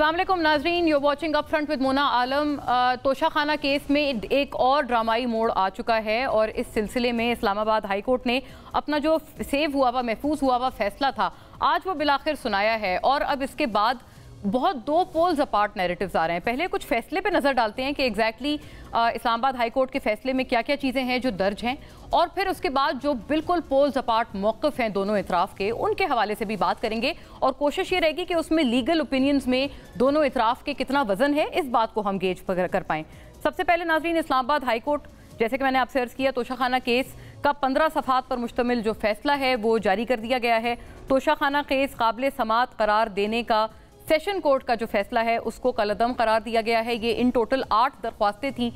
अस्सलाम वालेकुम नाजरीन, you watching up front with Mona Alam. Toshakhana case में एक और ड्रामाई मोड़ आ चुका है और इस सिलसिले में इस्लामाबाद हाई कोर्ट ने अपना जो सेव हुआ हुआ महफूज हुआ हुआ फैसला था आज वो बिलाखिर सुनाया है। और अब इसके बाद बहुत दो पोल्स अपार्ट नैरेटिव्स आ रहे हैं। पहले कुछ फैसले पे नज़र डालते हैं कि एग्जैक्टली इस्लामाबाद हाई कोर्ट के फैसले में क्या क्या चीज़ें हैं जो दर्ज हैं, और फिर उसके बाद जो बिल्कुल पोल्स अपार्ट मौक़िफ़ हैं दोनों इतराफ़ के, उनके हवाले से भी बात करेंगे। और कोशिश ये रहेगी कि उसमें लीगल ओपिनियंस में दोनों इतराफ़ के कितना वज़न है, इस बात को हम गेज कर पाएँ। सबसे पहले नाज़रीन, इस्लामाबाद हाई कोर्ट, जैसे कि मैंने आपसे अर्ज़ किया, तोशाखाना केस का 15 सफ़हात पर मुश्तमिल जो फैसला है वो जारी कर दिया गया है। तोशाखाना केस काबिल समात करार देने का सेशन कोर्ट का जो फैसला है उसको कलअदम करार दिया गया है। ये इन टोटल 8 दरख्वास्तें थीं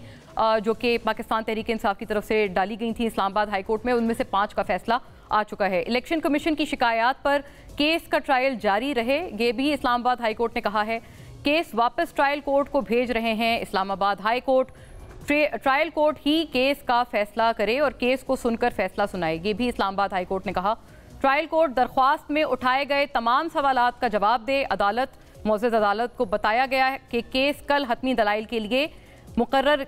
जो कि पाकिस्तान तहरीक इंसाफ की तरफ से डाली गई थी इस्लामाबाद हाई कोर्ट में, उनमें से 5 का फैसला आ चुका है। इलेक्शन कमीशन की शिकायत पर केस का ट्रायल जारी रहे, ये भी इस्लामाबाद हाई कोर्ट ने कहा है। केस वापस ट्रायल कोर्ट को भेज रहे हैं Islamabad high court. Trial court ही केस का फैसला करे और केस को सुनकर फैसला सुनाए, ये भी इस्लामाबाद हाई कोर्ट ने कहा। ट्रायल कोर्ट दरख्वास्त में उठाए गए तमाम सवालात का जवाब दे। मोअज़्ज़ज़ अदालत को बताया गया है कि केस कल हतमी दलाइल के लिए मुकर्रर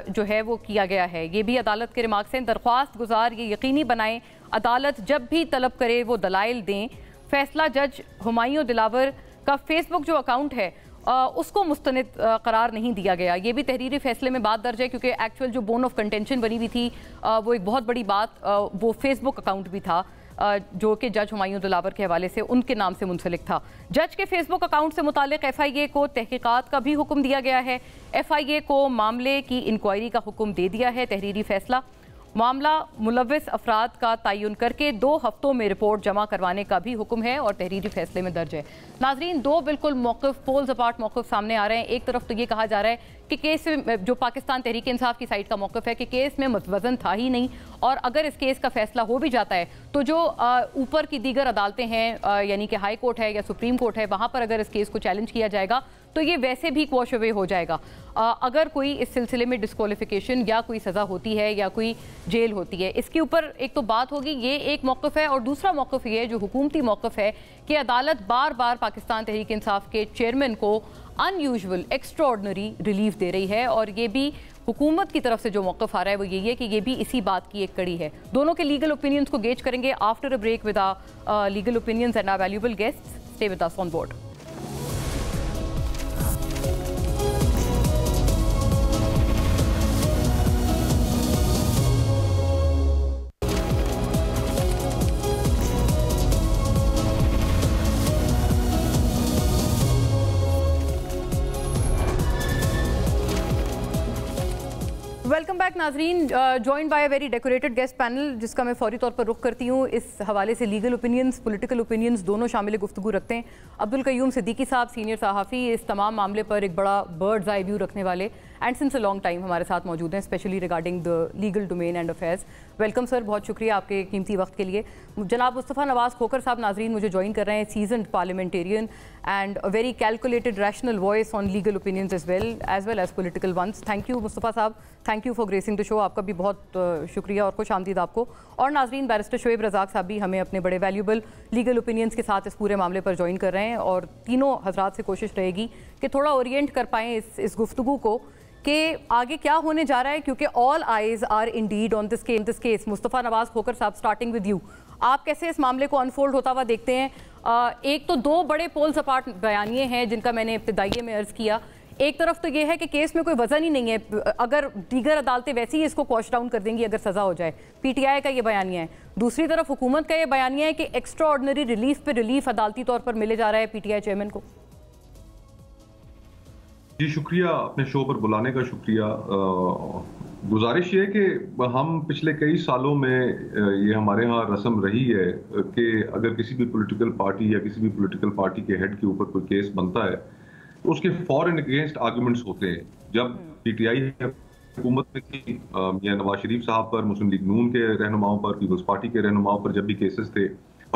जो है वो किया गया है, ये भी अदालत के रिमार्क्स हैं। दरख्वास्त गुजार ये यकीनी बनाएं अदालत जब भी तलब करे वो दलाइल दें। फैसला जज हुमायूं दिलावर का फेसबुक जो अकाउंट है उसको मुस्तनिद करार नहीं दिया गया, ये भी तहरीरी फैसले में बात दर्ज है, क्योंकि एक्चुअल जो बोन ऑफ कंटेंशन बनी हुई थी वो एक बहुत बड़ी बात वो फेसबुक अकाउंट भी था जो कि जज हुमायूं दिलावर के हवाले से उनके नाम से मुंसलिक था। जज के फेसबुक अकाउंट से मुतालिक FIA को तहकीकात का भी हुक्म दिया गया है। FIA को मामले की इंक्वायरी का हुक्म दे दिया है। तहरीरी फैसला, मामला मुलव्विस अफराद का तयन करके 2 हफ्तों में रिपोर्ट जमा करवाने का भी हुक्म है और तहरीरी फैसले में दर्ज है। नाजरीन, 2 बिल्कुल मौक़िफ़ पोल्स अपार्ट मौक़िफ़ सामने आ रहे हैं। एक तरफ तो ये कहा जा रहा है कि केस जो पाकिस्तान तहरीक इंसाफ की साइड का मौक़िफ़ है कि केस में वज़न था ही नहीं, और अगर इस केस का फैसला हो भी जाता है तो जो ऊपर की दीगर अदालतें हैं यानी कि हाई कोर्ट है या सुप्रीम कोर्ट है, वहाँ पर अगर इस केस को चैलेंज किया जाएगा तो ये वैसे भी क्वॉश अवे हो जाएगा। अगर कोई इस सिलसिले में डिस्क्वालिफिकेशन या कोई सज़ा होती है या कोई जेल होती है, इसके ऊपर एक तो बात होगी, ये एक मौक़िफ़ है। और दूसरा मौक़िफ़ ये जो हुकूमती मौक़िफ़ है कि अदालत बार बार पाकिस्तान तहरीक इंसाफ के चेयरमैन को अनयूजुअल एक्स्ट्राऑर्डिनरी रिलीफ दे रही है, और ये भी हुकूमत की तरफ से जो मौक़िफ़ आ रहा है वो यही है कि ये भी इसी बात की एक कड़ी है। दोनों के लीगल ओपिनियंस को गेज करेंगे after a break with legal opinions and our valuable guests. Stay with us on board. Welcome back नाजरीन, joined by a very decorated guest panel जिसका मैं फौरी तौर पर रुख करती हूँ। इस हवाले से लीगल ओपिनियंस, पॉलिटिकल ओपिनियंस दोनों शामिल गुफ्तगू रखते हैं। अब्दुल कय्यूम सिद्दीकी साहब, सीनियर सहाफ़ी, इस तमाम मामले पर एक बड़ा बर्ड्स आई व्यू रखने वाले and since a long time हमारे साथ मौजूद हैं, specially regarding the legal domain and affairs. Welcome sir, बहुत शुक्रिया आपके कीमती वक्त के लिए। जनाब मुस्तफ़ा नवाज़ खोखर साहब नाजरीन मुझे ज्वाइन कर रहे हैं, seasoned parliamentarian and a very calculated rational voice on legal opinions as well as political ones. Thank you Mustafa साहब, thank you for gracing the show. आपका भी बहुत शुक्रिया और खुश आमदीद आपको। और नाजरीन, बैरिस्टर शोएब रज़ाक साहब भी हमें अपने बड़े वैल्यूबल लीगल ओपिनियंस के साथ इस पूरे मामले पर ज्वाइन कर रहे हैं, और तीनों हजरात से कोशिश रहेगी कि थोड़ा ओरिएंट कर पाएँ इस गुफ्तगू को कि आगे क्या होने जा रहा है, क्योंकि all eyes are indeed on this case. Mustafa Nawaz Khokhar साहब, स्टार्टिंग विद यू, आप कैसे इस मामले को अनफोल्ड होता हुआ देखते हैं? एक तो 2 बड़े पोल्स अपार्ट बयानिए हैं जिनका मैंने इब्तिदाइये में अर्ज़ किया। एक तरफ तो ये है कि केस में कोई वजन ही नहीं है, अगर दीगर अदालतें वैसे ही इसको क्वॉश डाउन कर देंगी अगर सज़ा हो जाए, PTI का ये बयानिया है। दूसरी तरफ हुकूमत का ये बयानिया है कि एक्स्ट्रा ऑर्डिनरी रिलीफ पे रिलीफ अदालती तौर पर मिले जा रहा है PTI चेयरमैन को। जी शुक्रिया, अपने शो पर बुलाने का शुक्रिया। गुजारिश ये कि हम पिछले कई सालों में ये हमारे यहाँ रस्म रही है कि अगर किसी भी पॉलिटिकल पार्टी या किसी भी पॉलिटिकल पार्टी के हेड के ऊपर कोई केस बनता है तो उसके फॉरन अगेंस्ट आर्गूमेंट्स होते हैं। जब PTI हुकूमत में थी या नवाज शरीफ साहब पर, मुस्लिम लीग नून के रहनुमाओं पर, पीपल्स पार्टी के रहनुमाओं पर जब भी केसेस थे,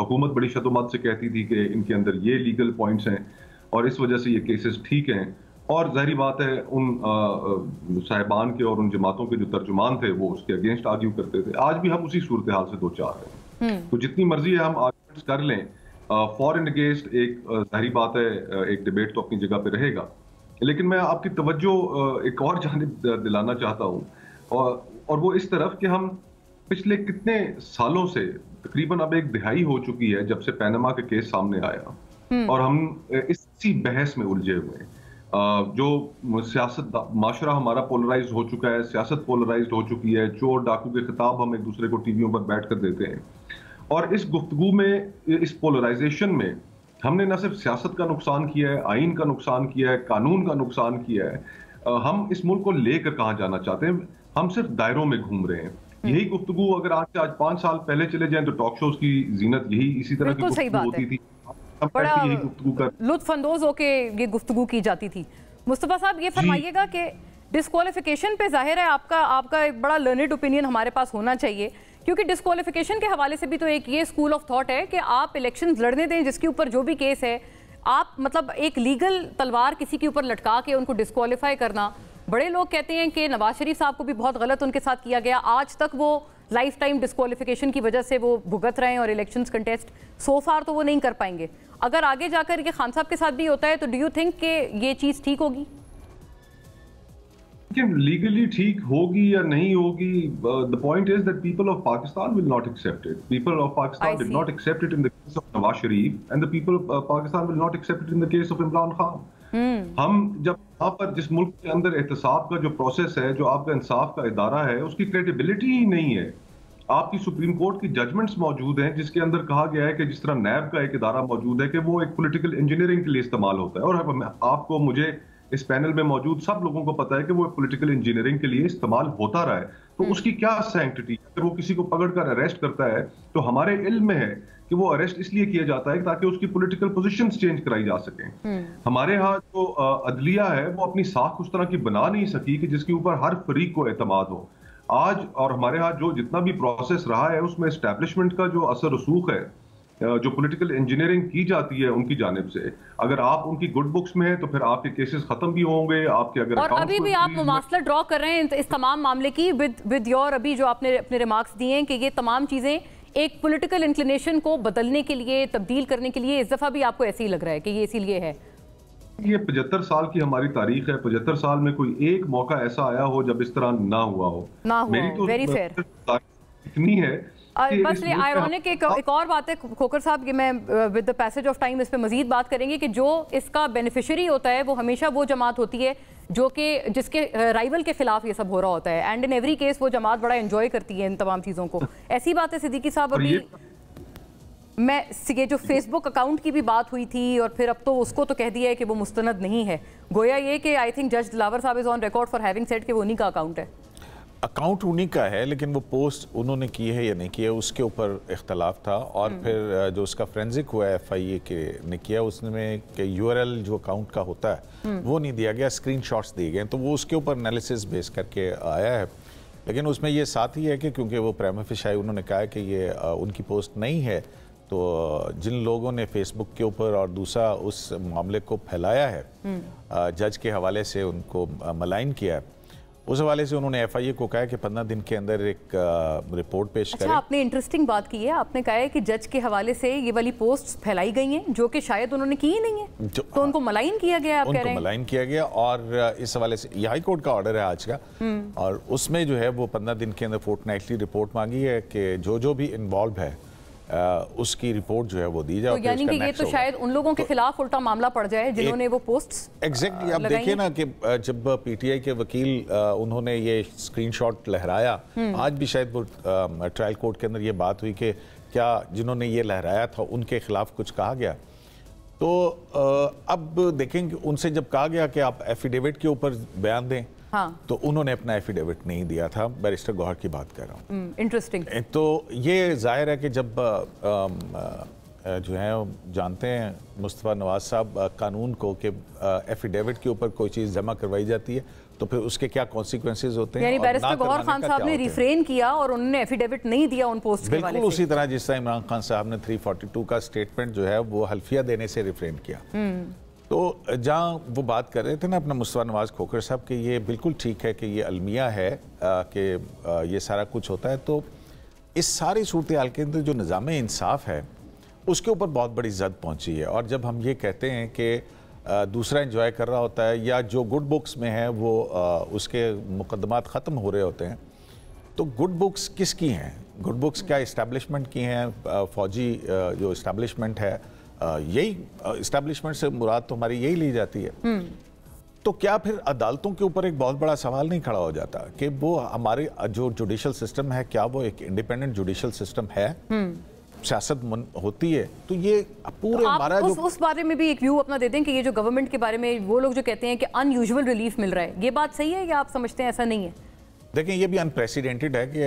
हुकूमत बड़ी शदोमत से कहती थी कि इनके अंदर ये लीगल पॉइंट्स हैं और इस वजह से ये केसेस ठीक हैं। और जाहिर बात है उन साहिबान के और उन जमातों के जो तर्जुमान थे वो उसके अगेंस्ट आर्ग्यू करते थे। आज भी हम उसी सूरत हाल से दो चार हैं। तो जितनी मर्जी है हम आर्ग्यूमेंट्स कर लें, फॉर एंड अगेंस्ट एक जाहिर बात है, एक डिबेट तो अपनी जगह पे रहेगा, लेकिन मैं आपकी तवज्जो एक और जानिब दिलाना चाहता हूँ, और वो इस तरफ कि हम पिछले कितने सालों से, तकरीबन अब एक दिहाई हो चुकी है जब से पैनामा के केस सामने आया, और हम इसी बहस में उलझे हुए हैं। जो सियासत माशरा हमारा पोलराइज हो चुका है, सियासत पोलराइज हो चुकी है, चोर डाकू के खिताब हम एक दूसरे को टीवियों पर बैठ कर देते हैं, और इस गुफ्तगू में, इस पोलराइजेशन में हमने न सिर्फ सियासत का नुकसान किया है, आइन का नुकसान किया है, कानून का नुकसान किया है। हम इस मुल्क को लेकर कहाँ जाना चाहते हैं? हम सिर्फ दायरों में घूम रहे हैं। यही गुफ्तगू अगर आज से 5 साल पहले चले जाएं तो टॉक शोज की जीनत यही इसी तरह की गुफ्तगू होती थी, बड़ा लुत्फअंदोज होके ये गुफ्तगू की जाती थी। मुस्तफा साहब, ये फरमाइएगा कि डिस्क्वालिफिकेशन पे जाहिर है आपका एक बड़ा लर्नेड ओपिनियन हमारे पास होना चाहिए, क्योंकि डिस्क्वालिफिकेशन के हवाले से भी तो एक ये स्कूल ऑफ थॉट है कि आप इलेक्शंस लड़ने दें, जिसके ऊपर जो भी केस है, आप मतलब एक लीगल तलवार किसी के ऊपर लटका के उनको डिस्क्वालीफाई करना। बड़े लोग कहते हैं कि नवाज शरीफ साहब को भी बहुत गलत उनके साथ किया गया, आज तक वो लाइफ टाइम डिस्क्वालिफिकेशन की वजह से वो भुगत रहे हैं और इलेक्शंस कंटेस्ट सो फार तो वो नहीं कर पाएंगे। अगर आगे जाकर ये खान साहब के साथ भी होता है तो डू यू थिंक कि ये चीज ठीक होगी? लीगली ठीक होगी या नहीं होगी, the point is that people of Pakistan will not accept it. People of Pakistan did not accept it in the case of Nawaz Sharif, and the people of Pakistan will not accept it in the case of Imran Khan. हम जब यहाँ पर जिस मुल्क के अंदर एहतसाब का जो प्रोसेस है, जो आपका इंसाफ का इदारा है, उसकी क्रेडिबिलिटी ही नहीं है। आपकी सुप्रीम कोर्ट की जजमेंट्स मौजूद हैं जिसके अंदर कहा गया है कि जिस तरह नैब का एक इदारा मौजूद है कि वो एक पॉलिटिकल इंजीनियरिंग के लिए इस्तेमाल होता है, और आपको, मुझे, इस पैनल में मौजूद सब लोगों को पता है कि वो पॉलिटिकल इंजीनियरिंग के लिए इस्तेमाल होता रहा है। तो उसकी क्या सैंक्टिटी? अगर वो किसी को पकड़कर अरेस्ट करता है तो हमारे इल्म में है कि वो अरेस्ट इसलिए किया जाता है ताकि उसकी पॉलिटिकल पोजीशंस चेंज कराई जा सकें। हमारे यहाँ जो अदलिया है वो अपनी साख उस तरह की बना नहीं सकी कि जिसके ऊपर हर फरीक को एतमाद हो आज, और हमारे यहाँ जो जितना भी प्रोसेस रहा है उसमें एस्टैब्लिशमेंट का जो असर रसूख है, जो पॉलिटिकल इंजीनियरिंग की जाती है उनकी जानिब से, अगर आप उनकी गुड बुक्स में हैं तो फिर आपके केसेस खत्म भी होंगे, आपके अगर और अभी भी आप मुमासला ड्रॉ कर रहे हैं इस तमाम मामले की विद योर अभी जो आपने अपने रिमार्क्स दिए हैं कि ये तमाम चीजें एक पॉलिटिकल इंक्लिनेशन को बदलने के लिए, तब्दील करने के लिए, इस दफा भी आपको ऐसे ही लग रहा है कि ये इसीलिए है? ये 75 साल की हमारी तारीख है, 75 साल में कोई एक मौका ऐसा आया हो जब इस तरह ना हुआ हो। मेरी तो वेरी फेयर इतनी है। बस ये आयरॉनिक एक और बात है खोकर साहब, कि मैं with the passage of time इस पे मजीद बात करेंगे कि जो इसका बेनिफिशियरी होता है वो हमेशा वो जमात होती है जो कि जिसके राइवल के खिलाफ ये सब हो रहा होता है, एंड इन एवरी केस वो जमात बड़ा एंजॉय करती है इन तमाम चीज़ों को। ऐसी बात है सिद्दीकी साहब, अभी मैं ये जो फेसबुक अकाउंट की भी बात हुई थी और फिर अब तो उसको तो कह दिया है कि वो मुस्तनद नहीं है, गोया ये कि आई थिंक जज दिलावर साहब is on record for having said कि वो उन्हीं का अकाउंट है। अकाउंट उन्हीं का है, लेकिन वो पोस्ट उन्होंने की है या नहीं की है उसके ऊपर इख्तलाफ था। और फिर जो उसका फ्रेंजिक हुआ है FIA के ने किया, उसमें कि URL जो अकाउंट का होता है वो नहीं दिया गया, स्क्रीनशॉट्स दिए गए, तो वो उसके ऊपर एनालिसिस बेस करके आया है। लेकिन उसमें ये साथ ही है कि क्योंकि वो प्राइमा फेशी उन्होंने कहा कि ये उनकी पोस्ट नहीं है, तो जिन लोगों ने फेसबुक के ऊपर और दूसरा उस मामले को फैलाया है, जज के हवाले से उनको मलाइन किया है, उस हवाले से उन्होंने FIA को कहा कि 15 दिन के अंदर एक रिपोर्ट पेश करें। आपने इंटरेस्टिंग बात की है, आपने कहा है कि जज के हवाले से ये वाली पोस्ट्स फैलाई गई हैं जो कि शायद उन्होंने की ही नहीं है, तो उनको मलाइन किया गया, आप कह रहे हैं? उनको मलाइन किया गया, और इस हवाले से ये हाई कोर्ट का ऑर्डर है आज का, और उसमें जो है वो 15 दिन के अंदर फोर्टनाइटली रिपोर्ट मांगी है कि जो भी इन्वॉल्व है उसकी रिपोर्ट जो है वो दी जाए। तो यानी कि ये तो शायद उन लोगों के खिलाफ उल्टा मामला पड़ जाए जिन्होंने वो पोस्ट्स एग्जैक्टली। आप देखिए ना कि जब PTI के वकील उन्होंने ये स्क्रीनशॉट लहराया, आज भी शायद वो ट्रायल कोर्ट के अंदर ये बात हुई कि क्या जिन्होंने ये लहराया था उनके खिलाफ कुछ कहा गया, तो अब देखेंगे उनसे जब कहा गया कि आप एफिडेविट के ऊपर बयान दें, हाँ। तो उन्होंने अपना एफिडेविट नहीं दिया था। बैरिस्टर गौहर की बात कर रहा हूँ। इंटरेस्टिंग। तो ये जाहिर है कि जब जो है जानते हैं मुस्तफ़ा नवाज साहब कानून को कि एफिडेविट के ऊपर कोई चीज़ जमा करवाई जाती है तो फिर उसके क्या कॉन्सिक्वेंसेज होते हैं। यानी बैरिस्टर गौहर खान साहब ने रिफ्रेन किया और उन्होंने एफिडेविट नहीं दिया उन पोस्ट के बिल्कुल उसी तरह जिस तरह इमरान खान साहब ने 342 का स्टेटमेंट जो है वो हल्फिया देने से रिफ्रेन किया। तो जहाँ वो बात कर रहे थे ना अपना मुस्तफ़ा नवाज खोखर साहब कि ये बिल्कुल ठीक है कि ये अलमिया है कि ये सारा कुछ होता है, तो इस सारी सूरत हाल के अंदर जो निज़ाम इंसाफ है उसके ऊपर बहुत बड़ी जद पहुंची है। और जब हम ये कहते हैं कि दूसरा एंजॉय कर रहा होता है या जो गुड बुक्स में है वो उसके मुकदमात ख़त्म हो रहे होते हैं, तो गुड बुक्स किसकी हैं? गुड बुक्स क्या इस्टेब्लिशमेंट की हैं? फौजी जो इस्टेब्लिशमेंट है, यही इस्टेब्लिशमेंट से मुराद तो हमारी यही ली जाती है। तो क्या फिर अदालतों के ऊपर एक बहुत बड़ा सवाल नहीं खड़ा हो जाता कि वो हमारे जो जुडिशल सिस्टम है, क्या वो एक इंडिपेंडेंट जुडिशल सिस्टम है? सियासत होती है तो ये पूरे तो हमारा जो उस बारे में भी एक व्यू अपना दे दें कि ये जो गवर्नमेंट के बारे में वो लोग जो कहते हैं कि अनयूजुअल रिलीफ मिल रहा है, ये बात सही है या आप समझते हैं ऐसा नहीं है? देखें, ये भी अनप्रेसिडेंटेड है कि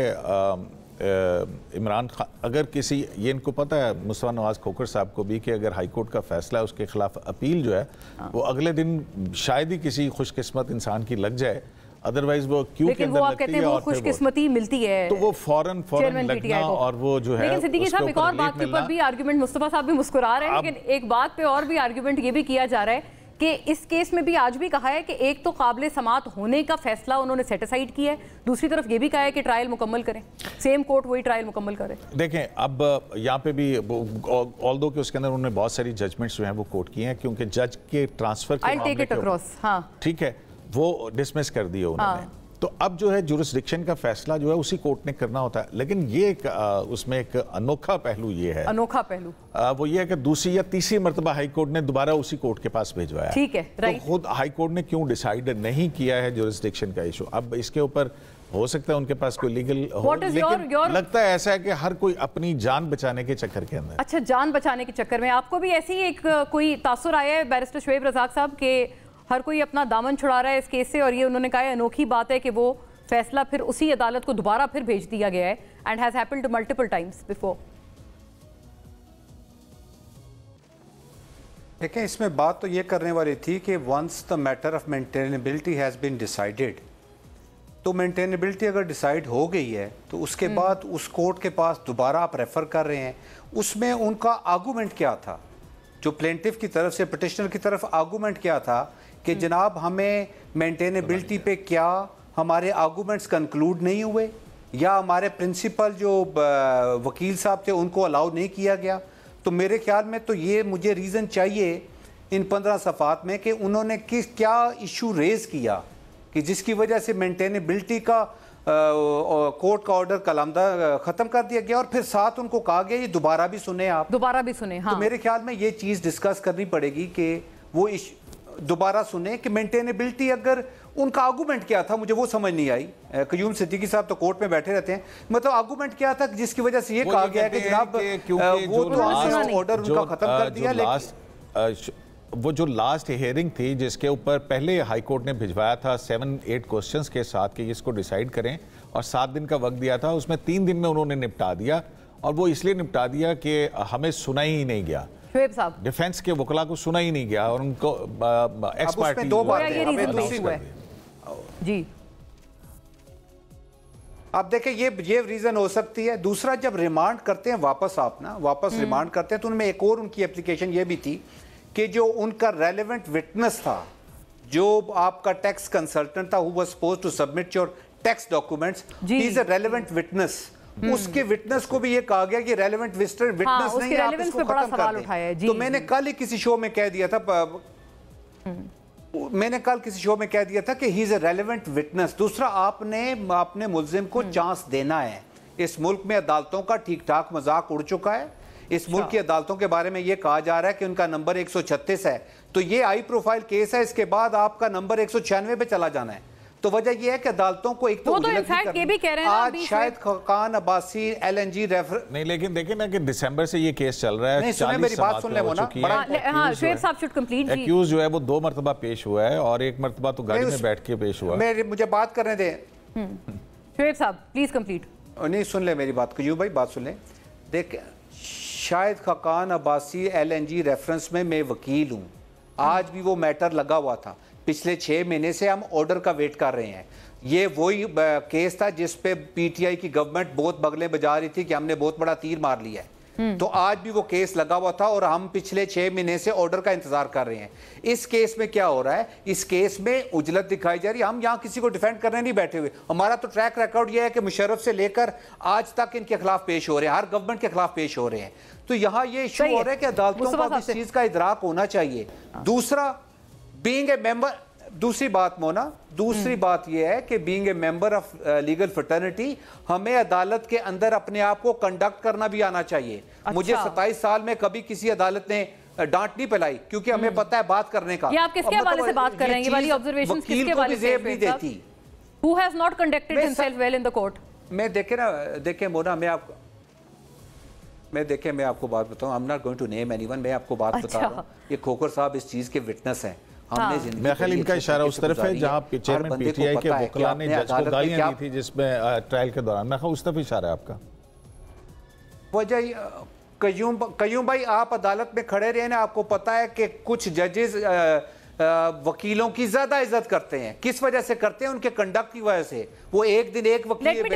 इमरान खान अगर किसी, ये इनको पता है मुस्तफा नवाज खोखर साहब को भी, कि अगर हाई कोर्ट का फैसला है उसके खिलाफ अपील जो है वो अगले दिन शायद ही किसी खुशकिस्मत इंसान की लग जाए, अदरवाइज वो क्यों के अंदर लगती है और खुशकिस्मती मिलती है तो वो फौरन लगना और वो जो है। लेकिन सिद्दीकी साहब, एक और बात के ऊपर भी आर्गुमेंट, मुस्तफा साहब भी मुस्कुरा रहे हैं, लेकिन एक बात पे और भी आर्गुमेंट ये भी किया जा रहा है कि इस केस में भी आज भी कहा है कि एक तो काबिल समात होने का फैसला उन्होंने सेट असाइड किया है, दूसरी तरफ ये भी कहा है कि ट्रायल मुकम्मल करें, सेम कोर्ट वही ट्रायल मुकम्मल करे। देखें, अब यहाँ पे भी ऑल्दो के उसके अंदर उन्होंने बहुत सारी जजमेंट्स जो हैं वो कोर्ट किए हैं, क्योंकि जज के ट्रांसफर के मामले के, ठीक है, वो डिसमिस कर दिए उन्होंने। तो अब जो है जुरिस्डिक्शन का फैसला जो है उसी कोर्ट ने करना होता है। लेकिन ये उसमें एक अनोखा पहलू ये है, वो ये है कि दूसरी या तीसरी मरतबा हाई कोर्ट ने दोबारा उसी कोर्ट के पास भिजवाया। ठीक है, तो खुद हाई कोर्ट ने क्यों डिसाइड नहीं किया है जुरिस्डिक्शन का इशू? अब इसके ऊपर हो सकता है उनके पास कोई लीगल हो, लेकिन लगता है ऐसा है कि हर कोई अपनी जान बचाने के चक्कर के अंदर। अच्छा, जान बचाने के चक्कर में आपको भी ऐसी एक कोई तासुर आया है बैरिस्टर शुएब रज़ाक साहब के हर कोई अपना दामन छुड़ा रहा है इस केस से, और ये उन्होंने कहा है अनोखी बात है कि वो फैसला फिर उसी अदालत को दोबारा फिर भेज दिया गया है, and has happened multiple times before. देखिए, इसमें बात तो ये करने वाली थी कि once the matter of maintainability has been decided, तो मेंटेनेबिलिटी अगर डिसाइड हो गई है तो उसके बाद उस कोर्ट के पास दोबारा आप रेफ़र कर रहे हैं, उसमें उनका आर्गूमेंट क्या था? जो प्लेंटिफ की तरफ से पिटिशनर की तरफ आर्गूमेंट क्या था कि जनाब हमें मेंटेनेबिलिटी पे क्या हमारे आर्गूमेंट्स कंक्लूड नहीं हुए, या हमारे प्रिंसिपल जो वकील साहब थे उनको अलाउ नहीं किया गया? तो मेरे ख्याल में तो ये मुझे रीज़न चाहिए इन 15 सफ़ात में कि उन्होंने क्या इशू रेज़ किया कि जिसकी वजह से मेंटेनेबिलिटी का कोर्ट का ऑर्डर कलामदा ख़त्म कर दिया गया, और फिर साथ उनको कहा गया ये दोबारा भी सुने, आप दोबारा भी सुने। हाँ। तो मेरे ख्याल में ये चीज़ डिस्कस करनी पड़ेगी कि वो दोबारा सुने कि मेंटेनेबिलिटी अगर उनका आर्गूमेंट क्या था, मुझे वो समझ नहीं आई। कयूम सिद्दीकी साहब तो कोर्ट में बैठे रहते हैं, मतलब आर्गूमेंट क्या था जिसकी वजह से ये कहा गया कि जनाब वो तो ऑर्डर उनका ख़त्म कर दिया। लेकिन वो जो लास्ट हियरिंग थी जिसके ऊपर पहले हाई कोर्ट ने भिजवाया था 7-8 क्वेश्चंस के साथ कि इसको डिसाइड करें, और 7 दिन का वक्त दिया था, उसमें 3 दिन में उन्होंने निपटा दिया, और वो इसलिए निपटा दिया कि हमें सुना ही नहीं गया, शुएब साहब डिफेंस के वकला को सुना ही नहीं गया, और उनको एक्स पार्टी जी। आप देखें, ये रीजन हो सकती है। दूसरा, जब रिमांड करते हैं वापस रिमांड करते हैं तो उनमें एक और उनकी एप्लीकेशन ये भी थी कि जो उनका रेलेवेंट विटनेस था, जो आपका टैक्स कंसल्टेंट था, who was supposed to submit your tax documents, he is a relevant witness, उसके विटनेस को भी ये कहा गया कि रेलेवेंट विटनेस नहीं है, आप इसको खत्म कर दें। तो मैंने कल ही किसी शो में कह दिया था कि ही इज अ रेलेवेंट विटनेस। दूसरा, आपने मुल्जिम को चांस देना है। इस मुल्क में अदालतों का ठीक ठाक मजाक उड़ चुका है। इस मुल्क की अदालतों के बारे में यह कहा जा रहा है कि उनका नंबर 136 है, तो ये हाई प्रोफाइल केस है, इसके बाद आपका नंबर 196 पे चला जाना है। तो वजह यह है कि अदालतों को एक तो ये भी कह रहे हैं आज शायद खान अब्बासी LNG रेफर नहीं, लेकिन देखिए ना कि दिसंबर से ये केस चल रहा है। नहीं, सुने मेरी बात सुन ले वो ना, शुएब साहब शुड कंप्लीट। एक्यूज जो है वो 2 मरतबा पेश हुआ है और 1 मरतबा तो गाड़ी में बैठ के पेश हुआ। मुझे बात करने दे शुएब साहब, प्लीज कंप्लीट। नहीं, सुन ले मेरी बात, कयूं भाई बात सुन ले। देख, शायद खान अब्बासी LNG रेफरेंस में मैं वकील हूँ, आज भी वो मैटर लगा हुआ था। पिछले 6 महीने से हम ऑर्डर का वेट कर रहे हैं। ये वही केस था जिस पे PTI की गवर्नमेंट बहुत बगले बजा रही थी कि हमने बहुत बड़ा तीर मार लिया है। तो आज भी वो केस लगा हुआ था और हम पिछले 6 महीने से ऑर्डर का इंतजार कर रहे हैं। इस केस में क्या हो रहा है, इस केस में उजलत दिखाई जा रही है। हम यहाँ किसी को डिफेंड करने नहीं बैठे हुए, हमारा तो ट्रैक रिकॉर्ड ये है कि मुशर्रफ से लेकर आज तक इनके खिलाफ पेश हो रहे हैं, हर गवर्नमेंट के खिलाफ पेश हो रहे हैं। तो यहाँ ये इशू हो रहा है कि अदालतों को इस चीज का इदराक होना चाहिए। दूसरा, बीइंग ए मेंबर, दूसरी बात मोना, दूसरी बात यह है कि being a member of legal fraternity हमें अदालत के अंदर अपने आप को कंडक्ट करना भी आना चाहिए। अच्छा। मुझे 27 साल में कभी किसी अदालत ने डांट नहीं पिलाई, क्योंकि हमें पता है बात करने का। ये आप किसके हवाले से बात कर रहे हैं? ये वाली ऑब्जर्वेशंस किसके हवाले से नहीं देती? Who has not conducted himself well in the court? मैं देखे मोना, मैं आपको बात बताऊं, I'm not going to name anyone, मैं आपको बात बता रहा हूं। ये खोखर साहब इस चीज के विटनेस हैं। हमने मेरा ख्याल इनका इशारा उस तरफ है जहां चेयरमैन पीटीआई के वकील ने जज को गालियां दी थी जिसमें ट्रायल के दौरान, मैं उस तरफ इशारा है आपका। वजह कयूम भाई, आप अदालत में खड़े रहे ना, आपको पता है कि कुछ जजेस वकीलों की ज्यादा इज्जत करते हैं। किस वजह से करते हैं? उनके कंडक्ट की वजह से। वो एक दिन एक वकील के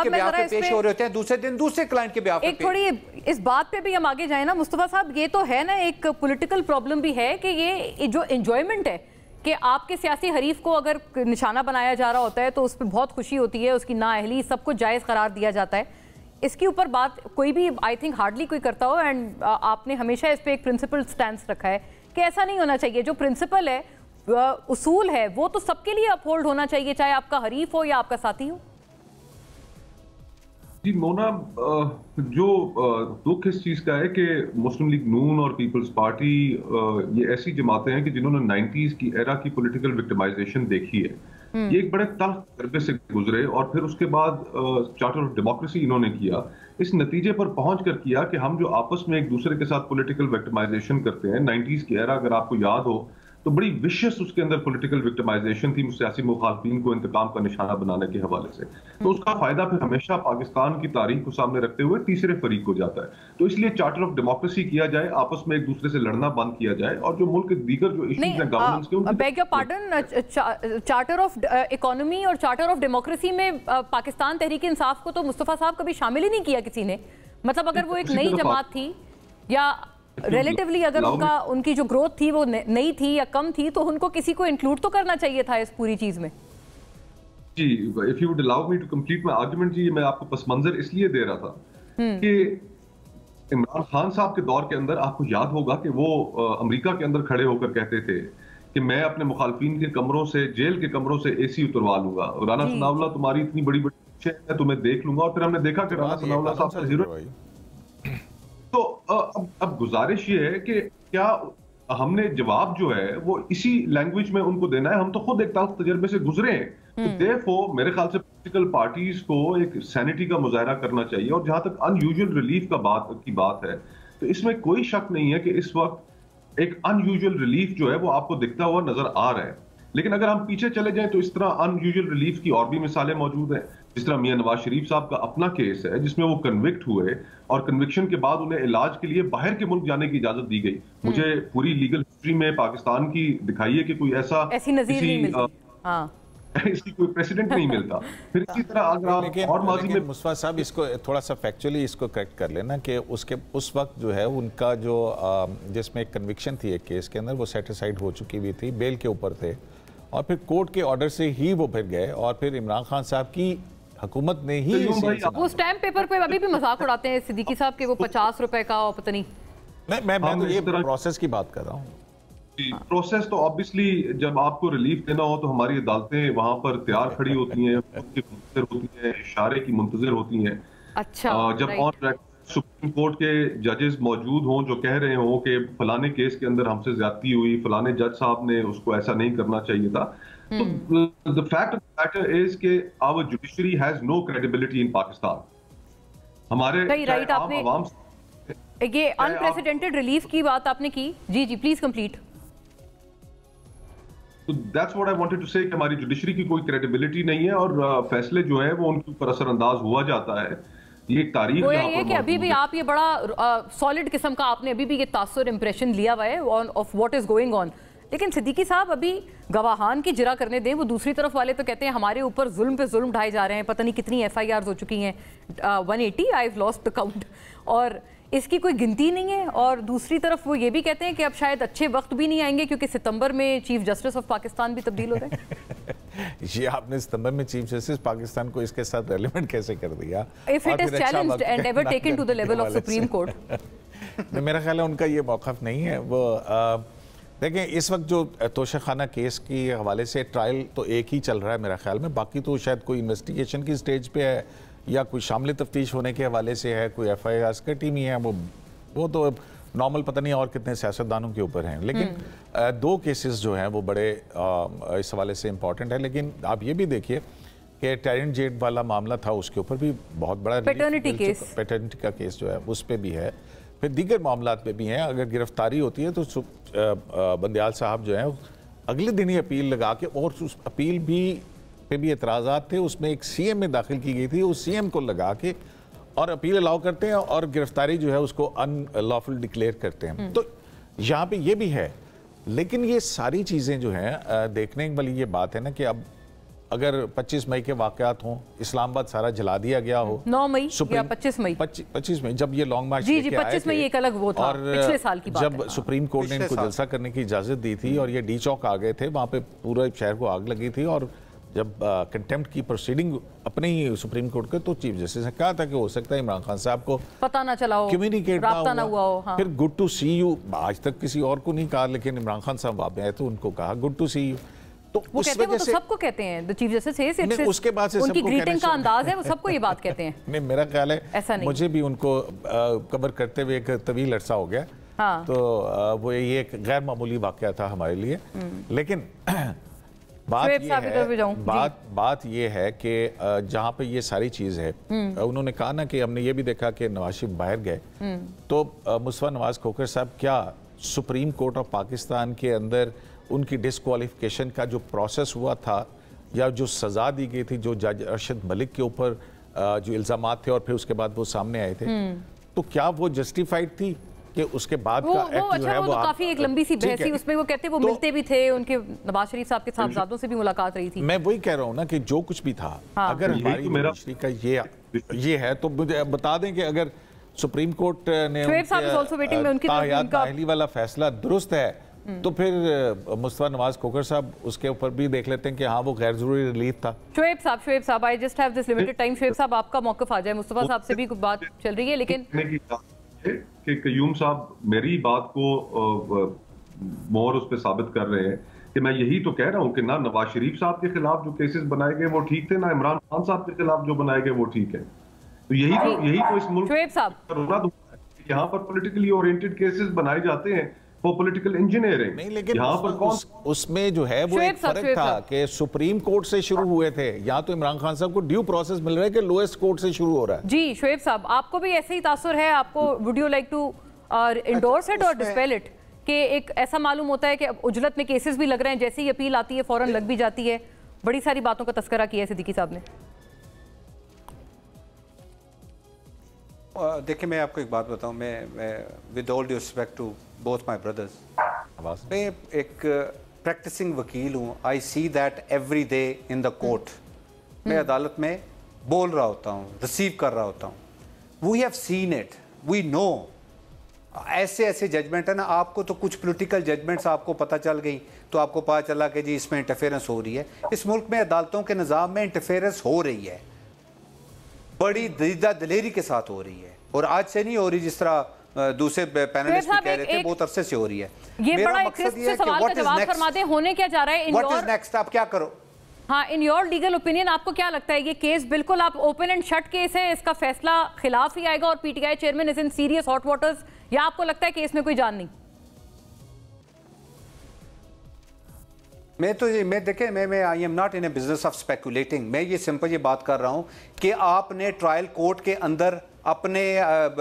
ब्याह पे पेश हो रहे होते हैं, दूसरे दिन दूसरे क्लाइंट के ब्याह पे। एक थोड़ी इस बात पे भी हम आगे जाए ना मुस्तफा साहब, ये तो है ना एक पॉलिटिकल प्रॉब्लम भी है कि ये जो एंजॉयमेंट है कि आपके सियासी हरीफ को अगर निशाना बनाया जा रहा होता है तो उस पर बहुत खुशी होती है, उसकी नाअहली सब कुछ जायज़ करार दिया जाता है। इसके ऊपर बात कोई भी आई थिंक हार्डली कोई करता हो, एंड आपने हमेशा इस पर एक प्रिंसिपल स्टैंस रखा है कि ऐसा नहीं होना चाहिए। जो प्रिंसिपल है, उसूल है, वो तो सबके लिए अपहोल्ड होना चाहिए, चाहे आपका हरीफ हो या आपका साथी हो। जी मोना, जो दुख इस चीज का है कि मुस्लिम लीग नून और पीपल्स पार्टी ये ऐसी जमातें हैं कि जिन्होंने 90s की एरा की पॉलिटिकल विक्टिमाइजेशन देखी है। ये एक बड़े तल्ख तजर्बे से गुजरे और फिर उसके बाद चार्टर ऑफ डेमोक्रेसी इन्होंने किया। इस नतीजे पर पहुंच कर किया कि हम जो आपस में एक दूसरे के साथ पॉलिटिकल विक्टिमाइजेशन करते हैं, 90s की एरा अगर आपको याद हो तो बड़ी विशेष उसके अंदर पॉलिटिकल विक्टिमाइजेशन थी, सियासी मुखालफिन को इंतकाम का निशाना बनाने के हवाले से। तो उसका फायदा फिर हमेशा पाकिस्तान की तारीख को सामने रखते हुए तीसरे फरीक को जाता है। तो इसलिए चार्टर ऑफ डेमोक्रेसी किया जाए, आपस में एक दूसरे से लड़ना बंद किया जाए और जो मुल्क के दीगर जो इश्यूज हैं गवर्नेंस के, bag your pardon, charter of economy और चार्टर ऑफ डेमोक्रेसी में पाकिस्तान तहरीक इंसाफ को तो मुस्तफा साहब कभी शामिल ही नहीं किया किसी ने। मतलब अगर वो एक नई जमात थी या रिलेटिवली अगर उनकी जो ग्रोथ थी वो नई थी या कम थी, तो उनको किसी को इंक्लूड तो करना चाहिए था इस पूरी चीज में। जी, if you would allow me to complete my argument, जी मैं आपको पस मंजर इसलिए दे रहा था कि इमरान खान साहब के दौर के अंदर आपको याद होगा कि वो अमेरिका के अंदर खड़े होकर कहते थे कि मैं अपने मुखालफिन के कमरों से, जेल के कमरों से एसी उतरवा लूंगा, राना सनाउल्लाह तुम्हारी इतनी बड़ी बड़ी मैं तुम्हें देख लूंगा। और फिर हमने देखा कि राना सनाउल्लाह साहब का जीरो। तो अब गुजारिश ये है कि क्या हमने जवाब जो है वो इसी लैंग्वेज में उनको देना है? हम तो खुद एक तल्ख तजर्बे से गुजरे हैं। देयरफॉर मेरे ख्याल से पॉलिटिकल पार्टीज को एक सैनिटी का मुजाहरा करना चाहिए। और जहां तक अनयूजुअल रिलीफ की बात है, तो इसमें कोई शक नहीं है कि इस वक्त एक अनयूजुअल रिलीफ जो है वो आपको दिखता हुआ नजर आ रहा है। लेकिन अगर हम पीछे चले जाएं तो इस तरह अनयूजुअल रिलीफ की और भी मिसालें मौजूद हैं। जिस तरह मियां नवाज शरीफ साहब का अपना केस है जिसमें वो कन्विक्ट हुए और कन्विक्शन के बाद उन्हें इलाज के लिए बाहर के मुल्क जाने की इजाजत दी गई। मुझे पूरी लीगल हिस्ट्री में पाकिस्तान की दिखाइए कि कोई ऐसी नजीर नहीं मिलती, इसकी कोई प्रेसिडेंट नहीं मिलता। फिर इसी तरह अगर आप और माजी में मुस्तफा साहब इसको थोड़ा सा फैक्चुअली इसको करेक्ट कर लेना कि उसके उस वक्त जो है उनका जो जिसमें एक कन्विक्शन थी एक केस के अंदर, वो सेटिसाइड हो चुकी हुई थी, बेल के ऊपर थे और फिर कोर्ट के ऑर्डर से ही वो फिर गए और फिर इमरान खान साहब की हुकूमत ने ही वो स्टैम्प पेपर पे अभी भी मजाक उड़ाते हैं सिद्दीकी साहब के, वो 50 रुपए का और पता नहीं। मैं तो ये प्रोसेस की बात कर रहा हूँ। प्रोसेस तो ऑब्वियसली जब आपको रिलीफ देना हो तो हमारी अदालतें वहां पर तैयार खड़ी होती हैं, होती हैं, इशारे की मुंतजिर होती हैं। अच्छा, जब ऑन सुप्रीम कोर्ट के जजेस मौजूद हों जो कह रहे हों कि फलाने केस के अंदर हमसे ज्यादती हुई, फलाने जज साहब ने उसको ऐसा नहीं करना चाहिए था, तो the fact of the matter is कि our judiciary has no credibility in Pakistan। हमारे राइट, आपने ये अनप्रेसिडेंटेड रिलीफ की बात आपने की। जी जी, प्लीज कंप्लीट। तो that's what I wanted to say कि हमारी जुडिशरी की कोई क्रेडिबिलिटी नहीं है और फैसले जो है वो उनके ऊपर असरअंदाज हुआ जाता है। ये तारीख वो ये कि अभी भी आप ये बड़ा सॉलिड किस्म का आपने अभी भी ये तासुर इंप्रेशन लिया हुआ है of what is going on. लेकिन सिद्दीकी साहब अभी गवाहान की जिरा करने दें, वो दूसरी तरफ वाले तो कहते हैं हमारे ऊपर जुल्म पे जुल्म ढाए जा रहे हैं, पता नहीं कितनी FIRs हो चुकी हैं, 180, I have lost the count, और इसकी कोई गिनती नहीं है। और दूसरी तरफ वो ये भी कहते हैं कि अब शायद अच्छे वक्त भी नहीं आएंगे क्योंकि सितंबर में चीफ जस्टिस ऑफ पाकिस्तान भी तब्दील हो रहे हैं। ये आपने सितंबर में चीफ जस्टिस पाकिस्तान को इसके साथ रेलेवेंट कैसे कर दिया? If it is challenged and ever taken to the level of Supreme Court. मेरा ख्याल है उनका ये मौक़िफ़ नहीं है। वो देखें, इस वक्त जो तोशाखाना केस के हवाले से ट्रायल तो एक ही चल रहा है मेरा ख्याल में, बाकी तो शायद कोई इन्वेस्टिगेशन की स्टेज पे है या कोई शामिल तफ्तीश होने के हवाले से है, कोई FIRs का टीम ही है, वो तो नॉर्मल पता नहीं और कितने सियासतदानों के ऊपर हैं। लेकिन दो केसेस जो हैं वो बड़े इस हवाले से इम्पॉर्टेंट है। लेकिन आप ये भी देखिए कि टैरेंट जेट वाला मामला था, उसके ऊपर भी बहुत बड़ा पैटर्निटी का केस जो है उस पर भी है, फिर दीगर मामला पे भी हैं। अगर गिरफ्तारी होती है तो बंदयाल साहब जो हैं अगले दिन ही अपील लगा के, और उस अपील पे भी एतराज़ात थे, उसमें एक CM में दाखिल की गई थी, उस CM को लगा के और अपील अलाउ करते हैं और गिरफ्तारी जो है उसको अनलॉफुल डिक्लेयर करते हैं। तो यहाँ पे ये भी है। लेकिन ये सारी चीज़ें जो हैं देखने वाली ये बात है ना कि अब अगर 25 मई के वाक़यात हों, इस्लामाबाद सारा जला दिया गया हो, 9 मई या 25 मई जब ये लॉन्ग मार्च जी 25 मई एक अलग वो था, और पिछले साल की बात जब सुप्रीम कोर्ट ने इनको जलसा करने की इजाज़त दी थी और ये डी चौक आ गए थे, वहाँ पे पूरे शहर को आग लगी थी, और जब कंटेम्प्ट की प्रोसीडिंग अपने ही सुप्रीम कोर्ट के, तो चीफ जस्टिस ने कहा था कि हो सकता है इमरान खान साहब को पता ना चला हो, कम्युनिकेट ना हुआ हो। हाँ। फिर गुड टू सी यू, आज तक किसी और को नहीं कहा, लेकिन इमरान खान साहब आप आए तो उनको कहा गुड टू सी यू। तो वो कहते हैं, वो तो सबको कहते हैं, द चीफ जस्टिस, उसके बाद से उनकी ग्रीटिंग का अंदाज है, वो सबको ये बात कहते हैं। नहीं, मेरा ख्याल है ऐसा नहीं, मुझे भी उनको कवर करते हुए एक तवील अरसा हो गया। हाँ। तो वो ये एक गैर मामूली वाकया था हमारे लिए। लेकिन बात ये है कि जहाँ पे ये सारी चीज़ है, उन्होंने कहा ना कि हमने ये भी देखा कि नवाज शरीफ बाहर गए, तो मुस्तफा नवाज खोखर साहब क्या सुप्रीम कोर्ट ऑफ पाकिस्तान के अंदर उनकी डिस्क्वालिफिकेशन का जो प्रोसेस हुआ था, या जो सज़ा दी गई थी जो जज अरशद मलिक के ऊपर जो इल्ज़ामात थे और फिर उसके बाद वो सामने आए थे, तो क्या वो जस्टिफाइड थी कि उसके बाद का एक्ट जो है वो काफी एक लंबी सी बहस थी, उसमें वो कहते वो मिलते भी थे, उनके नवाज शरीफ साहब के साहबजादों से भी मुलाकात रही थी। मैं वही कह रहा हूँ ना कि जो कुछ भी था, अगर हमारी मिनिस्ट्री का ये है तो मुझे बता दें कि अगर सुप्रीम कोर्ट ने ताहियात वाला फैसला दुरुस्त है, तो फिर मुस्तफा नवाज खोखर साहब उसके ऊपर भी देख लेते हैं कि हाँ वो गैर जरूरी रिलीफ था। शोएब साहब I just have this limited time, Shoaib साहब आपका मौक़िफ़ आ जाए, मुस्तफा साहब से भी कुछ बात चल रही है, लेकिन कि कयूम साहब मेरी बात को मोहर उस पर साबित कर रहे हैं कि मैं यही तो कह रहा हूं कि ना नवाज शरीफ साहब के खिलाफ जो केसेस बनाए गए वो ठीक थे, ना इमरान खान साहब के खिलाफ जो बनाए गए वो ठीक है। तो यही तो इस मुल्क में यहाँ पर पॉलिटिकली ओरिएंटेड केसेस बनाए जाते हैं वो पॉलिटिकल इंजीनियरिंग नहीं, लेकिन यहाँ पर उसमें जो है वो एक फर्क था कि सुप्रीम कोर्ट से शुरू हुए थे, यहाँ तो इमरान खान साहब को ड्यू प्रोसेस मिल रहा है कि लोएस्ट कोर्ट से शुरू हो रहा है। जी शोएब साहब, आपको भी ऐसे ही तासुर है? आपको would you like to endorse it और डिस्पेल इट कि एक ऐसा मालूम होता है कि अब उजलत में केसेस भी लग रहे हैं, जैसे ही अपील आती है फौरन लग भी जाती है, बड़ी सारी बातों का तस्करा किया है सिद्दीकी साहब ने। देखिए मैं आपको एक बात बताऊं, मैं with all due respect to both my brothers, मैं एक प्रैक्टिसिंग वकील हूं, I see that every day in the court. मैं अदालत में बोल रहा होता हूं, रिसीव कर रहा होता हूं, we have seen it, we know. ऐसे ऐसे जजमेंट है ना, आपको तो कुछ पॉलिटिकल जजमेंट्स आपको पता चल गई तो आपको पता चला कि जी इसमें इंटरफेरेंस हो रही है। इस मुल्क में अदालतों के निज़ाम में इंटरफेरेंस हो रही है, बड़ी दिलेरी के साथ हो रही है, और आज से नहीं हो रही, जिस तरह दूसरे पैनलिस्ट भी कह रहे थे, बहुत अरसे से हो रही है। ये बड़ा मकसद ये है कि व्हाट इज नेक्स्ट, होने क्या जा रहा है, व्हाट इज नेक्स्ट, आप क्या करो? हाँ, इन योर लीगल ओपिनियन आपको क्या लगता है ये केस बिल्कुल आप ओपन एंड शट केस है, इसका फैसला खिलाफ ही आएगा और PTI chairman is in serious hot waters, या आपको लगता है केस में कोई जान नहीं? मैं I am not in A business of speculating. मैं ये सिंपल ये बात कर रहा हूं कि आपने ट्रायल कोर्ट के अंदर अपने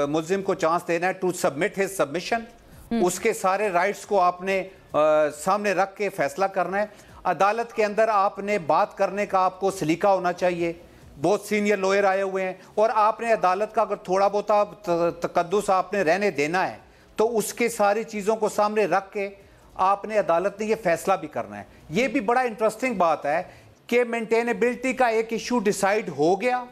मुल्जिम को चांस देना है टू सबमिट हिज सबमिशन, उसके सारे राइट्स को आपने सामने रख के फैसला करना है। अदालत के अंदर आपने बात करने का आपको सलीका होना चाहिए, बहुत सीनियर लॉयर आए हुए हैं, और आपने अदालत का अगर थोड़ा बहुत तकद्दुस आपने रहने देना है तो उसके सारी चीज़ों को सामने रख के आपने अदालत ने ये फैसला भी करना है। ये भी बड़ा इंटरेस्टिंग बात है कि मेंटेनेबिलिटी का एक इशू डिसाइड हो गया,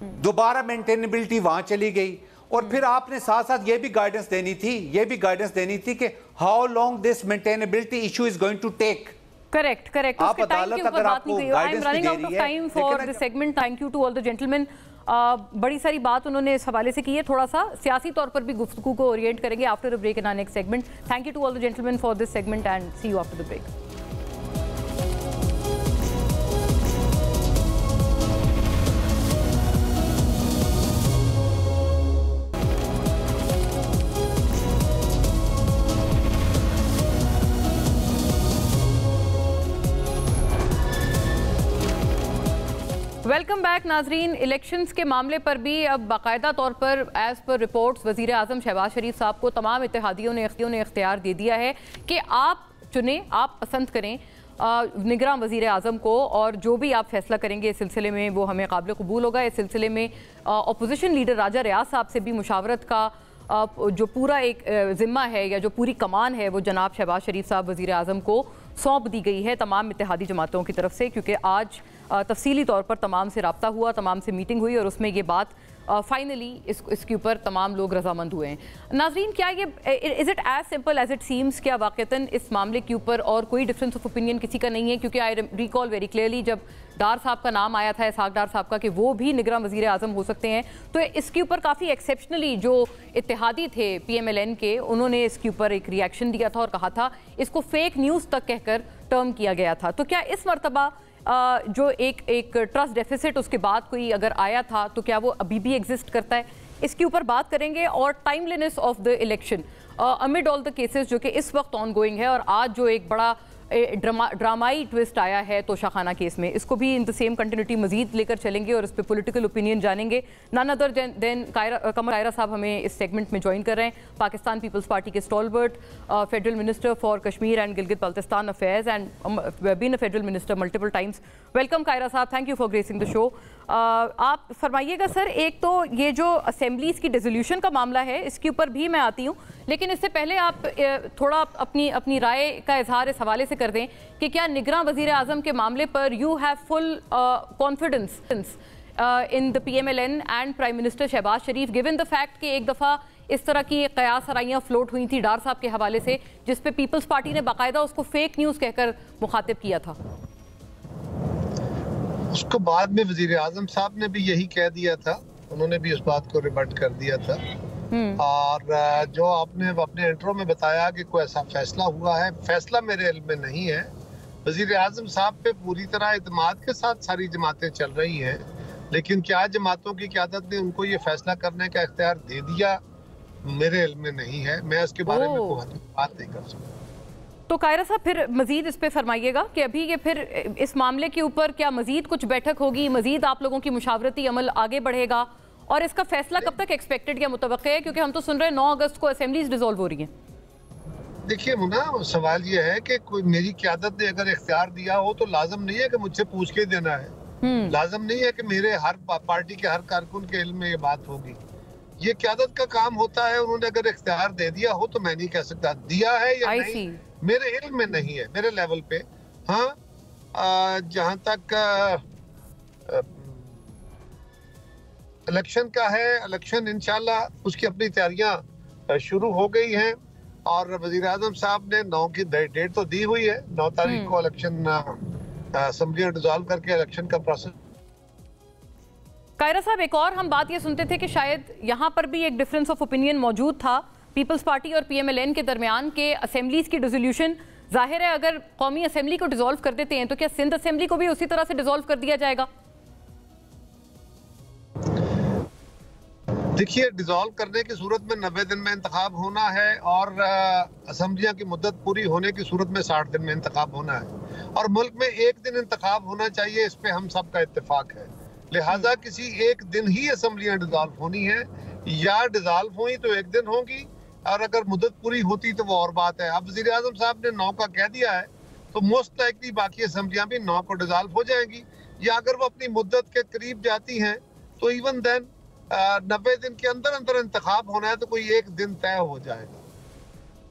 दोबारा मेंटेनेबिलिटी वहां चली गई, और फिर आपने साथ साथ ये भी गाइडेंस देनी थी कि how long this maintainability issue is going to take. Correct आप अदालत अगर आपको गाइडेंस भी दे रही है। Time for this segment. Thank you to all the gentleman. बड़ी सारी बात उन्होंने इस हवाले से की है, थोड़ा सा सियासी तौर पर भी गुफ्तगू को ओरिएंट करेंगे after a break in our next segment. Thank you to all the gentleman for this segment and see you after the break. Welcome back नाजरीन। इलेक्शंस के मामले पर भी अब बाकायदा तौर पर एज पर रिपोर्ट्स वज़ीर आज़म शहबाज शरीफ साहब को तमाम इत्तेहादियों ने इख्तियार दे दिया है कि आप चुनें, आप पसंद करें निगरान वज़ीर आज़म को, और जो भी आप फैसला करेंगे इस सिलसिले में वो हमें काबिल कबूल होगा। इस सिलसिले में अपोजिशन लीडर राजा रियाज साहब से भी मुशावरत का जो पूरा एक ज़िम्मा है या जो पूरी कमान है वो जनाब शहबाज शरीफ साहब वज़ीर आज़म को सौंप दी गई है तमाम इत्तेहादी जमातों की तरफ से, क्योंकि आज तफसीली तौर पर तमाम से रब्ता हुआ, तमाम से मीटिंग हुई और उसमें ये बात फाइनली इसके ऊपर तमाम लोग रजामंद हुए हैं। नाजरीन, क्या ये is it as simple as it seems? क्या वाक़तन इस मामले के ऊपर और कोई डिफरेंस ऑफ ओपिनियन किसी का नहीं है? क्योंकि आई रिकॉल वेरी क्लियरली जब डार साहब का नाम आया था, इसहाक डार साहब का, कि वो भी निगरान वज़ीर आज़म हो सकते हैं, तो इसके ऊपर काफ़ी एक्सेप्शनली जो इत्तेहादी थे PMLN के, उन्होंने इसके ऊपर एक रिएक्शन दिया था और कहा था इसको फेक न्यूज़ तक कहकर टर्म किया गया था। तो क्या इस मरतबा जो एक ट्रस्ट डेफिसिट उसके बाद कोई अगर आया था तो क्या वो अभी भी एग्जिस्ट करता है? इसके ऊपर बात करेंगे। और timeliness of the election amid all the cases जो कि इस वक्त ऑन गोइंग है, और आज जो एक बड़ा ड्रामाई ट्विस्ट आया है तोशाखाना केस में, इसको भी इन द सेम कंटिन्यूटी मजीद लेकर चलेंगे और इस पर पॉलिटिकल ओपिनियन जानेंगे। नन अदर देन कमर कायरा साहब हमें इस सेगमेंट में ज्वाइन कर रहे हैं, पाकिस्तान पीपल्स पार्टी के stalwart, federal minister for Kashmir and Gilgit Baltistan affairs and been a federal minister multiple times. Welcome Kaira साहब, thank you for gracing the show. आप फरमाइएगा सर, एक तो ये जो असेंबलीज की डिसोल्यूशन का मामला है इसके ऊपर भी मैं आती हूँ, लेकिन इससे पहले आप थोड़ा अपनी राय का इजहार इस हवाले से कर दें कि क्या निगरान वज़ीर आज़म के मामले पर you have full confidence in the PMLN and prime minister Shehbaz Sharif, given the fact कि एक दफ़ा इस तरह की कयास आराइयाँ फ्लोट हुई थी डार साहब के हवाले से, जिस पे पीपल्स पार्टी ने बाकायदा उसको फेक न्यूज़ कहकर मुखातिब किया था। उसको बाद में वजीर आजम साहब ने भी यही कह दिया था, उन्होंने भी उस बात को रिबट कर दिया था। और जो आपने अपने इंट्रो में बताया कि कोई ऐसा फैसला हुआ है, फैसला मेरे इल्म में नहीं है। वजीर आजम साहब पे पूरी तरह इत्मीनान के साथ सारी जमातें चल रही हैं, लेकिन क्या जमातों की क़यादत ने उनको ये फैसला करने का इख्तियार दे दिया, मेरे इल्म में नहीं है। मैं उसके बारे में कोई बात नहीं कर सकता। तो कायरा साहब फिर मजीद इस पे फरमाइएगा कि अभी ये फिर इस मामले के ऊपर क्या मजीद कुछ बैठक होगी, मजीद आप लोगों की मुशावरती अमल आगे बढ़ेगा, और इसका फैसला कब तक एक्सपेक्टेड या मुतवक्के है? क्योंकि हम तो सुन रहे हैं 9 अगस्त को असेंबलीज डिसॉल्व हो रही हैं। देखिए मुन्ना, सवाल ये है कि कोई मेरी क़यादत ने अगर इख्तियार दिया हो तो लाजम नहीं है कि मुझसे पूछ के देना है, लाजम नहीं है कि मेरे हर पार्टी के हर कारकुन के इल्म में ये बात होगी। ये क़यादत का काम होता है, उन्होंने अगर इख्तियार दे दिया हो तो मैं नहीं कह सकता दिया है या नहीं, मेरे इल्म में नहीं है, मेरे लेवल पे। हाँ, जहाँ तक इलेक्शन का है, इलेक्शन इंशाल्लाह उसकी अपनी तैयारियां शुरू हो गई हैं, और वजीर आजम साहब ने 9 की डेट तो दी हुई है, 9 तारीख को इलेक्शन असेंबली डिसॉल्व करके इलेक्शन का प्रोसेस। कायरा साहब, एक और हम बात ये सुनते थे कि शायद यहाँ पर भी एक डिफरेंस ऑफ ओपिनियन मौजूद था पीपल्स पार्टी और PMLN के दरमियान के असेंबलीज की डिसोल्यूशन, जाहिर है अगर कौमी असेंबली को डिसॉल्व कर देते हैं तो क्या सिंध असेंबली को भी उसी तरह से डिसॉल्व कर दिया जाएगा? देखिए, डिसॉल्व करने की सूरत में 90 दिन में इंतखाब होना है, और असेंबलियां की मुद्दत पूरी होने की सूरत में 60 दिन में इंतखाब होना है, और मुल्क में एक दिन इंतखाब होना चाहिए, इस पे हम सब का इत्तेफाक है। लिहाजा किसी एक दिन ही असेंबलियां डिसॉल्व होनी है, या डिसॉल्व हुई तो एक दिन होगी, और अगर मुद्दत पूरी होती तो वो और बात है। अब वज़ीर आज़म साहब ने 9 का कह दिया है तो मोस्ट लाइकली बाकी असेंबलियां भी 9 को डिसॉल्व हो जाएंगी, या अगर वो अपनी मुद्दत के करीब जाती हैं तो इवन देन 90 दिन के अंदर अंदर इंतखाब होना है तो कोई एक दिन तय हो जाएगा।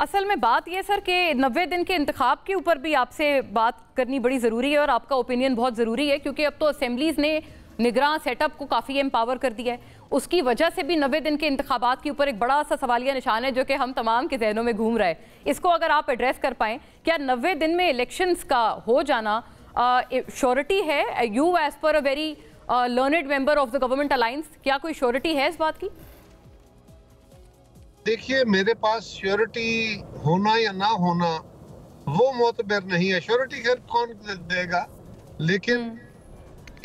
असल में बात यह सर कि 90 दिन के इंतखाब के ऊपर भी आपसे बात करनी बड़ी ज़रूरी है और आपका ओपिनियन बहुत ज़रूरी है, क्योंकि अब तो असेंबलीज़ ने निगरान सेटअप को काफ़ी एम्पावर कर दिया है। उसकी वजह से भी 90 दिन के इंतखाबात के ऊपर एक बड़ा सा सवालिया निशान है जो कि हम तमाम के जहनों में घूम रहा है। इसको अगर आप एड्रेस कर पाएँ, क्या 90 दिन में इलेक्शंस का हो जाना श्योरिटी है? You as per a very learned member of the government alliance, क्या कोई श्योरिटी है इस बात की? देखिए, मेरे पास श्योरिटी होना या ना होना वो मोतबर नहीं है। श्योरिटी खैर कौन देगा, लेकिन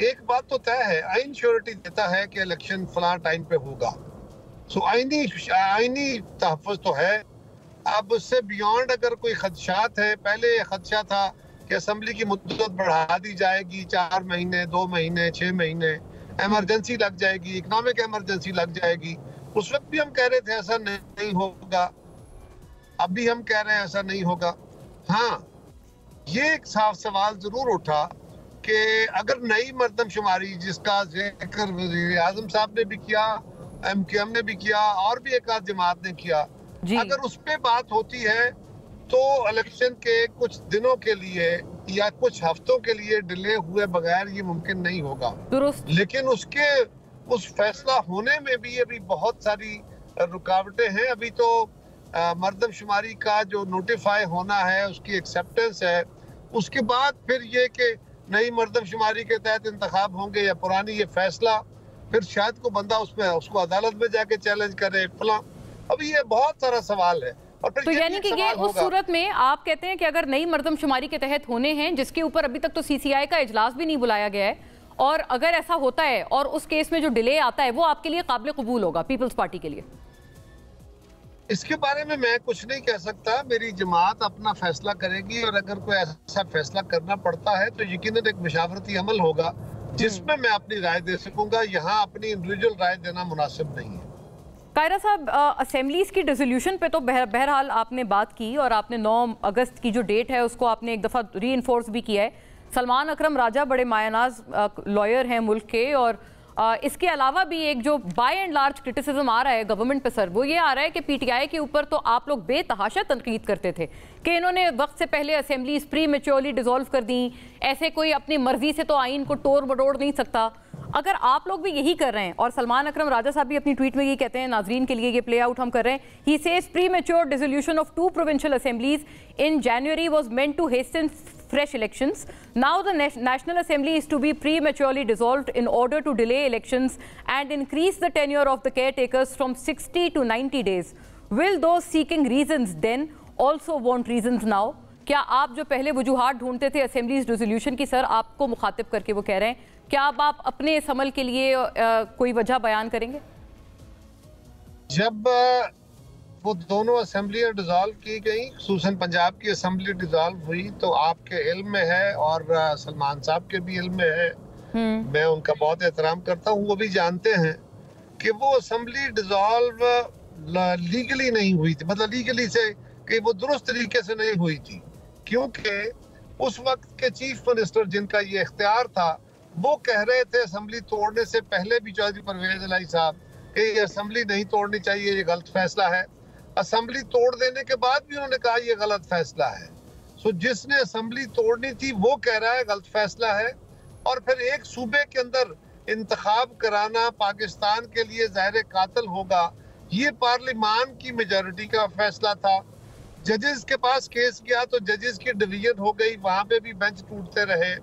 एक बात तो तय है, आइन श्योरिटी देता है कि इलेक्शन फलां टाइम पे होगा। सो आइनी तहफ़्फ़ुज़ तो है। अब उससे बियॉन्ड अगर कोई खदशात है, पहले खदशा था कि असेंबली की मुद्दत बढ़ा दी जाएगी, 4 महीने, 2 महीने, 6 महीने, एमरजेंसी लग जाएगी, इकोनॉमिक एमरजेंसी लग जाएगी। उस वक्त भी हम कह रहे थे ऐसा नहीं होगा, अब भी हम कह रहे हैं ऐसा नहीं होगा। हाँ, ये एक साफ सवाल जरूर उठा कि अगर नई मर्दमशुमारी, जिसका जिक्र वज़ीर आज़म साहब ने भी किया, MKM ने भी किया और भी एक आध जमात ने किया, अगर उस पे बात होती है तो इलेक्शन के कुछ दिनों के लिए या कुछ हफ्तों के लिए डिले हुए बगैर ये मुमकिन नहीं होगा। लेकिन उस फैसला होने में भी अभी बहुत सारी रुकावटें हैं। अभी तो मर्दमशुमारी का जो नोटिफाई होना है, उसकी एक्सेप्टेंस है, उसके बाद फिर ये कि नई मर्दमशुमारी के तहत इंतखाब होंगे या पुरानी, ये फैसला फिर शायद को बंदा उसको अदालत में जाके चैलेंज करे फला। अभी ये बहुत सारा सवाल है। और फिर तो यानी कि ये उस सूरत में आप कहते हैं कि अगर नई मर्दमशुमारी के तहत होने हैं, जिसके ऊपर अभी तक तो CCI का इजलास भी नहीं बुलाया गया है, और अगर ऐसा होता है और उस केस में जो डिले आता है वो आपके लिए काबिल कबूल होगा पीपल्स पार्टी के लिए? इसके बारे में मैं कुछ नहीं कह सकता। मेरी जमात अपना फैसला करेगी और अगर कोई ऐसा फैसला करना पड़ता है तो यकीनन एक मशावरती अमल होगा जिसमें मैं अपनी राय दे सकूंगा। यहाँ अपनी इंडिविजुअल राय देना मुनासिब नहीं है। कायरा साहब, असेंबलीज की डिसोल्यूशन पे तो बहरहाल आपने बात की और आपने 9 अगस्त की जो डेट है उसको आपने एक दफ़ा रीइंफोर्स भी किया है। सलमान अकरम राजा बड़े मायनाज लॉयर हैं मुल्क के, और इसके अलावा भी एक जो बाय एंड लार्ज क्रिटिसिज्म आ रहा है गवर्नमेंट पे सर, वो ये आ रहा है कि PTI के ऊपर तो आप लोग बेतहाशा तनकीद करते थे कि इन्होंने वक्त से पहले असेंबलीज प्री मेच्योरली डिसॉल्व कर दी, ऐसे कोई अपनी मर्जी से तो आइन को तोड़ मरोड़ नहीं सकता। अगर आप लोग भी यही कर रहे हैं, और सलमान अकरम राजा साहब भी अपनी ट्वीट में ये कहते हैं, नाजरीन के लिए ये प्ले आउट हम कर रहे हैं, he says pre mature dissolution of 2 provincial assemblies in January was meant to hasten fresh elections. Now the National Assembly is to be prematurely dissolved in order to delay elections and increase the tenure of the caretakers from 60 to 90 days. Will those seeking reasons then also want reasons now? क्या आप जो पहले वजूहात ढूंढते थे assemblies dissolution की, sir आपको मुखातिब करके वो कह रहे हैं, क्या अब आप अपने इस अमल के लिए कोई वजह बयान करेंगे? जब वो दोनों असेंबलियां डिसॉल्व की गई, खुसूसन पंजाब की असेंबली डिसॉल्व हुई, तो आपके इल्म में है और सलमान साहब के भी इल्म में है, मैं उनका बहुत एहतराम करता हूँ, वो भी जानते हैं कि वो असेंबली डिसॉल्व लीगली नहीं हुई थी। मतलब लीगली से कि वो दुरुस्त तरीके से नहीं हुई थी, क्योंकि उस वक्त के चीफ मिनिस्टर जिनका ये इख्तियार था, वो कह रहे थे असेंबली तोड़ने से पहले भी, चौधरी परवेज इलाही साहब, कि ये असेंबली नहीं तोड़नी चाहिए, ये गलत फैसला है। असेंबली तोड़ देने के बाद भी उन्होंने कहा ये गलत फैसला है। सो जिसने असेंबली तोड़नी थी वो कह रहा है गलत फैसला है, और फिर एक सूबे के अंदर इंतखाब कराना पाकिस्तान के लिए ज़ाहिर कातिल होगा। ये पार्लिमान की मेजॉरिटी का फैसला था। जजेस के पास केस गया तो जजेस की डिवीजन हो गई, वहां पे भी बेंच टूटते रहे।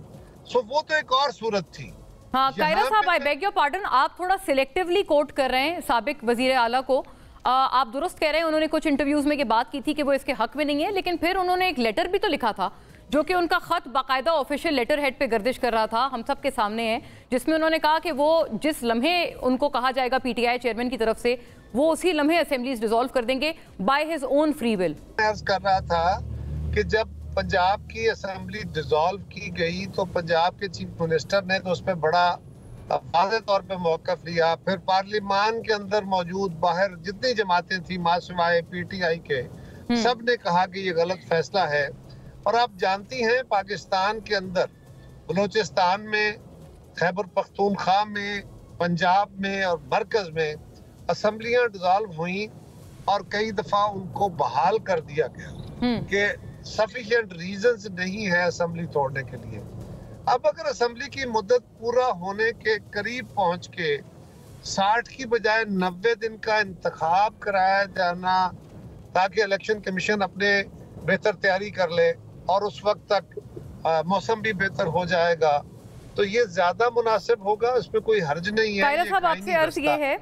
सो वो तो एक और सूरत थी। हाँ कायरा साहब, आई बेग योर पार्डन, आप थोड़ा सिलेक्टिवली कोट कर रहे हैं साबिक वजीर आला को। आप दुरुस्त कह रहे हैं, उन्होंने कुछ इंटरव्यूज में ये बात की थी कि वो इसके हक में नहीं है, लेकिन फिर उन्होंने एक लेटर भी तो लिखा था जो कि उनका खत बाकायदा ऑफिशियल लेटर हेड पे गर्दिश कर रहा था, हम सब के सामने है, जिसमें उन्होंने कहा कि वो जिस लम्हे उनको कहा जाएगा PTI चेयरमैन की तरफ से, वो उसी लम्हे असेंबलीज डिसॉल्व कर देंगे by his own free will. कर रहा था कि जब पंजाब की असेंबली डिसॉल्व की गई तो पंजाब के चीफ मिनिस्टर ने तो उस पर बड़ा वाज़ेह तौर पे मौक़िफ़ लिया। फिर पार्लिमान के अंदर मौजूद बाहर जितनी जमातें थी मासिवाए PTI के, सब ने कहा कि ये गलत फैसला है। और आप जानती हैं पाकिस्तान के अंदर बलूचिस्तान में, खैबर पख्तूनख्वा में, पंजाब में और मरकज़ में असेंबलियाँ डिसॉल्व हुई और कई दफा उनको बहाल कर दिया गया कि सफिशिएंट रीजंस नहीं है असेंबली तोड़ने के लिए। अब अगर असेंबली की मुद्दत पूरा होने के करीब पहुंच के 60 की बजाय 90 दिन का इंतखाब कराया जाना ताकि इलेक्शन कमीशन अपने बेहतर तैयारी कर ले और उस वक्त तक मौसम भी बेहतर हो जाएगा, तो ये ज्यादा मुनासिब होगा। इसमें कोई हर्ज नहीं है। कायरा साहब, आपसे अर्ज ये है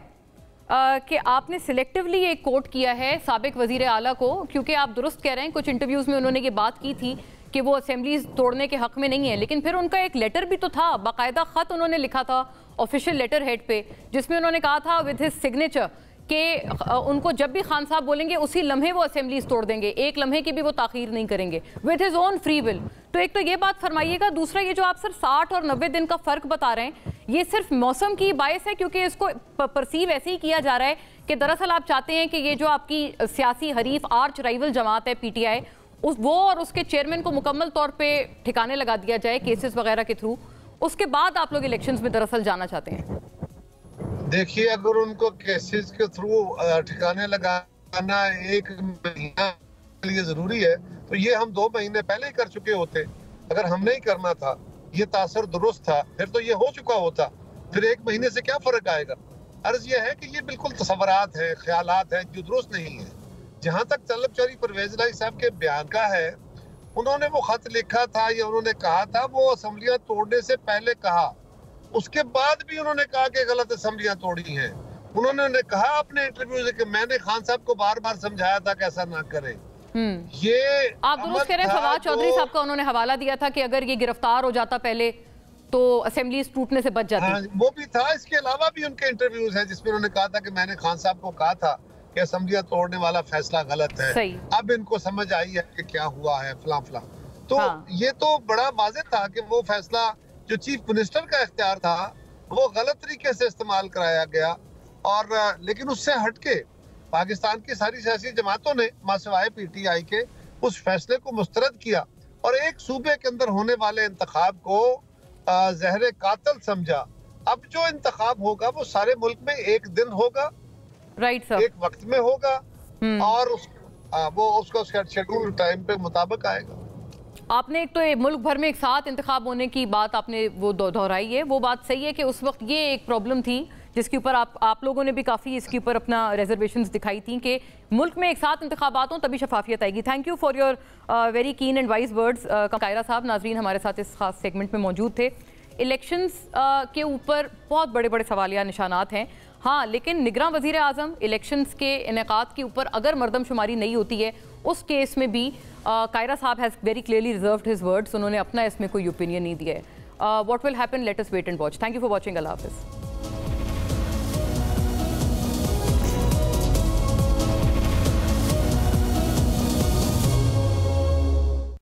कि आपने सिलेक्टिवली एक कोट किया है साबिक वजीर आला को, क्योंकि आप दुरुस्त कह रहे हैं कुछ इंटरव्यूज में उन्होंने ये बात की थी कि वो असेंबलीज तोड़ने के हक में नहीं है, लेकिन फिर उनका एक लेटर भी तो था, बाकायदा खत उन्होंने लिखा था ऑफिशियल लेटर हेड पे, जिसमें उन्होंने कहा था विद हिज सिग्नेचर कि उनको जब भी खान साहब बोलेंगे उसी लम्हे वो असेंबलीज तोड़ देंगे, एक लम्हे की भी वो ताखीर नहीं करेंगे with his own free will. तो एक तो ये बात फरमाइएगा, दूसरा ये जो आप सर 60 और 90 दिन का फर्क बता रहे हैं, ये सिर्फ मौसम की बायस है क्योंकि इसको परसीव ऐसे ही किया जा रहा है कि दरअसल आप चाहते हैं कि ये जो आपकी सियासी हरीफ आर्च राइवल जमात है पीटीआई, वो और उसके चेयरमैन को मुकम्मल तौर पे ठिकाने लगा दिया जाए केसेस वगैरह के थ्रू, उसके बाद आप लोग इलेक्शंस में दरअसल जाना चाहते हैं? देखिए, अगर उनको केसेस के थ्रू ठिकाने लगाना 1 महीना के लिए जरूरी है तो ये हम 2 महीने पहले ही कर चुके होते। अगर हमने ही करना था, ये तासर दुरुस्त था, फिर तो ये हो चुका होता, फिर 1 महीने से क्या फर्क आएगा। अर्ज ये है कि ये बिल्कुल तसव्वुरात है, ख्यालात है जो दुरुस्त नहीं है। जहां तक तलब चौधरी परवेज इलाही साहब के बयान का है, उन्होंने वो खत लिखा था या उन्होंने कहा था, वो असेंबलियां तोड़ने से पहले कहा, उसके बाद भी उन्होंने कहा कि गलत असेंबलियां तोड़ी हैं। उन्होंने कहा अपने इंटरव्यू से कि मैंने खान साहब को बार बार समझाया था कि ऐसा ना करें। ये आप दुरुस्त कह रहे हैं, फवाद चौधरी साहब का उन्होंने हवाला दिया था कि अगर ये गिरफ्तार हो जाता पहले तो असेंबलीज टूटने से बच जाती। हाँ, वो भी था। इसके अलावा भी उनके इंटरव्यूज हैं जिसमें उन्होंने कहा था कि मैंने खान साहब को कहा था कि असेंबलियां तोड़ने वाला फैसला गलत है, अब इनको समझ आई है कि क्या हुआ है फलां फलां। तो ये तो बड़ा वाज़ेह था कि वो फैसला जो चीफ मिनिस्टर का इख्तियार था वो गलत तरीके से इस्तेमाल कराया गया। और लेकिन उससे हटके पाकिस्तान की सारी सियासी जमातों ने मासिवाए पीटीआई के उस फैसले को मुस्तरद किया और एक सूबे के अंदर होने वाले इंतखाब को जहर कातिल समझा। अब जो इंतखाब होगा वो सारे मुल्क में एक दिन होगा, राइट सर, एक वक्त में होगा और वो उसका शेड्यूल टाइम पे मुताबिक आएगा। आपने एक तो मुल्क भर में एक साथ इंतखाब होने की बात आपने वो दोहराई है, वो बात सही है कि उस वक्त ये एक प्रॉब्लम थी जिसके ऊपर आप लोगों ने भी काफ़ी इसके ऊपर अपना रिजर्वेशंस दिखाई थी कि मुल्क में एक साथ इंतखाबात हों तभी शफाफियत आएगी। Thank you for your very keen and wise words Kaira साहब। नाजरीन हमारे साथ इस खास सेगमेंट में मौजूद थे। इलेक्शंस के ऊपर बहुत बड़े बड़े सवालिया निशानात हैं, हाँ, लेकिन निगरान वज़ीर आज़म इलेक्शंस के इनेकाद के ऊपर अगर मरदमशुमारी नहीं होती है उस केस में भी कायरा साहब has very clearly reserved his words, उन्होंने अपना इसमें कोई ओपिनियन नहीं दिया है। What will happen, let us wait and watch. Thank you for watching. Allah हाफ़िज़।